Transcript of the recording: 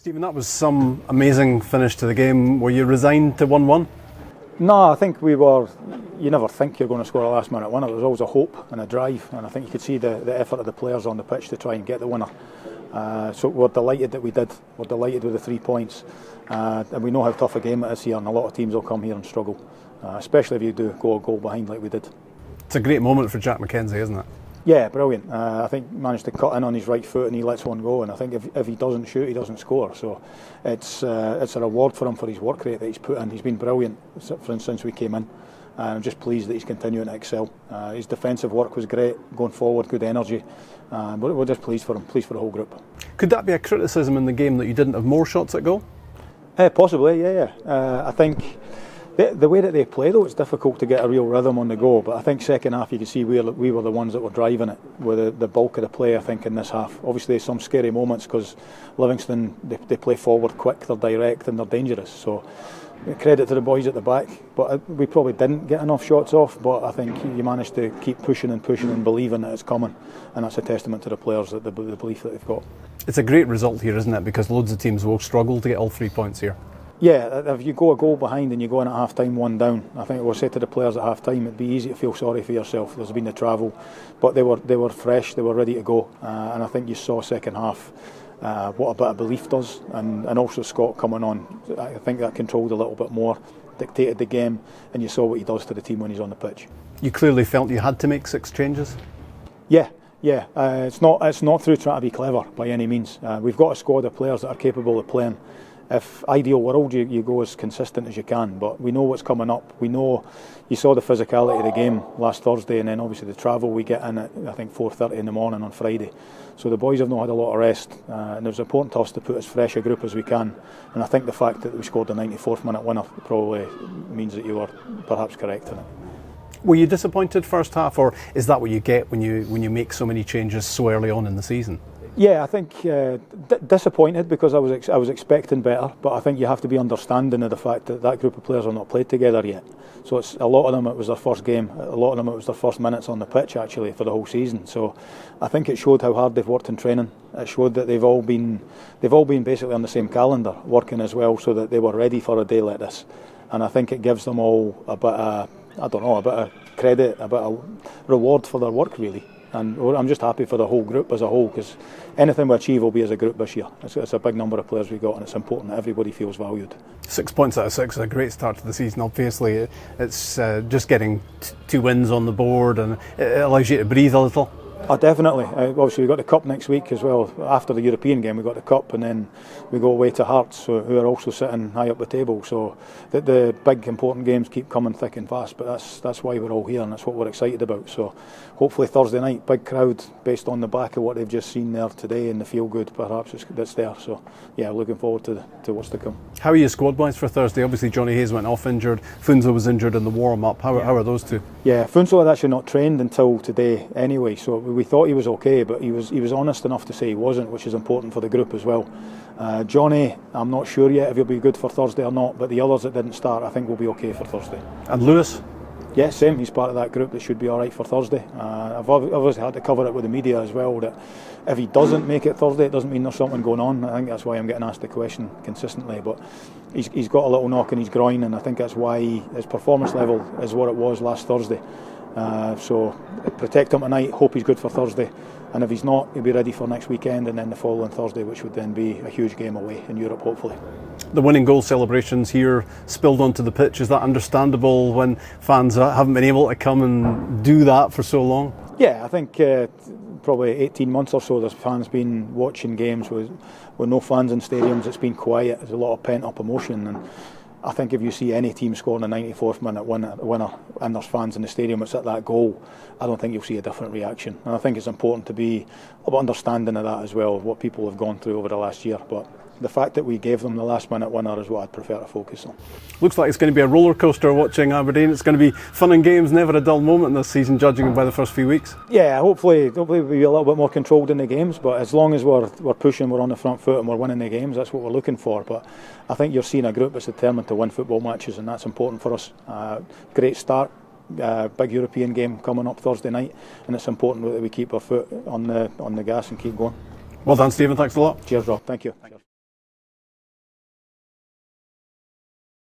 Stephen, that was some amazing finish to the game. Were you resigned to 1-1? No, I think we were. You never think you're going to score a last minute winner. There was always a hope and a drive, and I think you could see the effort of the players on the pitch to try and get the winner. So we're delighted that we did. We're delighted with the 3 points, and we know how tough a game it is here, and a lot of teams will come here and struggle, especially if you do go a goal behind like we did. It's a great moment for Jack McKenzie, isn't it? Yeah, brilliant. I think he managed to cut in on his right foot and he lets one go, and I think if he doesn't shoot, he doesn't score. So it's a reward for him for his work rate that he's put in. He's been brilliant since we came in. I'm just pleased that he's continuing to excel. His defensive work was great, going forward, good energy. But we're just pleased for him, pleased for the whole group. Could that be a criticism in the game that you didn't have more shots at goal? Possibly, yeah. I think the way that they play, though, it's difficult to get a real rhythm on the go. But I think second half you can see we were the ones that were driving it with the bulk of the play, I think, in this half. Obviously some scary moments because Livingston, they play forward quick, they're direct and they're dangerous. So credit to the boys at the back, but we probably didn't get enough shots off. But I think you managed to keep pushing and believing that it's coming, and that's a testament to the players, that the belief that they've got. It's a great result here, isn't it? Because loads of teams will struggle to get all 3 points here. Yeah, if you go a goal behind and you go in at half time 1 down, I think we'll say to the players at half time it'd be easy to feel sorry for yourself. There's been the travel, but they were fresh, they were ready to go, and I think you saw second half what a bit of belief does, and also Scott coming on. I think that controlled a little bit more, dictated the game, and you saw what he does to the team when he's on the pitch. You clearly felt you had to make 6 changes? Yeah. It's not through trying to be clever by any means. We've got a squad of players that are capable of playing. If ideal world, you go as consistent as you can, but we know what's coming up. We know you saw the physicality of the game last Thursday, and then obviously the travel we get in at I think 4:30 in the morning on Friday. So the boys have not had a lot of rest, and it was important to us to put as fresh a group as we can. And I think the fact that we scored the 94th minute winner probably means that you were perhaps correct in it. Were you disappointed first half, or is that what you get when you make so many changes so early on in the season? Yeah, I think disappointed because I was expecting better, but I think you have to be understanding of the fact that group of players have not played together yet. So it's a lot of them, it was their first game, a lot of them it was their first minutes on the pitch actually for the whole season. So I think it showed how hard they've worked in training. It showed that they've all been basically on the same calendar, working as well, so that they were ready for a day like this. And I think it gives them all a bit of credit, a bit of reward for their work really. And I'm just happy for the whole group as a whole, because anything we achieve will be as a group this year. It's a big number of players we got, and it's important that everybody feels valued. 6 points out of 6 is a great start to the season. Obviously, it's just getting 2 wins on the board, and it allows you to breathe a little. Oh, definitely. Obviously, we've got the Cup next week as well. After the European game, we've got the Cup, and then we go away to Hearts, who are also sitting high up the table. So the big, important games keep coming thick and fast, but that's why we're all here, and that's what we're excited about. So hopefully Thursday night, big crowd, based on the back of what they've just seen there today, and the feel-good perhaps that's there. So yeah, looking forward to what's to come. How are you squad-wise for Thursday? Obviously, Johnny Hayes went off injured. Funso was injured in the warm-up. How are those two? Yeah, Funso had actually not trained until today anyway, so we thought he was okay, but he was honest enough to say he wasn't, which is important for the group as well. Johnny, I'm not sure yet if he'll be good for Thursday or not, but the others that didn't start I think will be okay for Thursday. And Lewis? Yeah, same. He's part of that group that should be alright for Thursday. I've obviously had to cover it with the media as well, that if he doesn't make it Thursday, it doesn't mean there's something going on. I think that's why I'm getting asked the question consistently, but he's got a little knock in his groin, and I think that's why his performance level is what it was last Thursday. So protect him tonight, hope he's good for Thursday, and if he's not, he'll be ready for next weekend and then the following Thursday, which would then be a huge game away in Europe, hopefully. The winning goal celebrations here spilled onto the pitch. Is that understandable when fans haven't been able to come and do that for so long? Yeah, I think probably 18 months or so there's fans been watching games with no fans in stadiums. It's been quiet, there's a lot of pent-up emotion, and I think if you see any team scoring a 94th minute winner and there's fans in the stadium, it's at that goal, I don't think you'll see a different reaction. And I think it's important to be a bit understanding of that as well, what people have gone through over the last year. But the fact that we gave them the last minute winner is what I'd prefer to focus on. Looks like it's going to be a roller coaster watching Aberdeen. It's going to be fun and games, never a dull moment this season, judging by the first few weeks. Yeah, hopefully we'll be a little bit more controlled in the games, but as long as we're pushing, we're on the front foot and we're winning the games, that's what we're looking for. But I think you're seeing a group that's determined to win football matches, and that's important for us. Great start. Big European game coming up Thursday night, and it's important that we keep our foot on the gas and keep going. Well done, Stephen. Thanks a lot. Cheers, Rob. Thank you.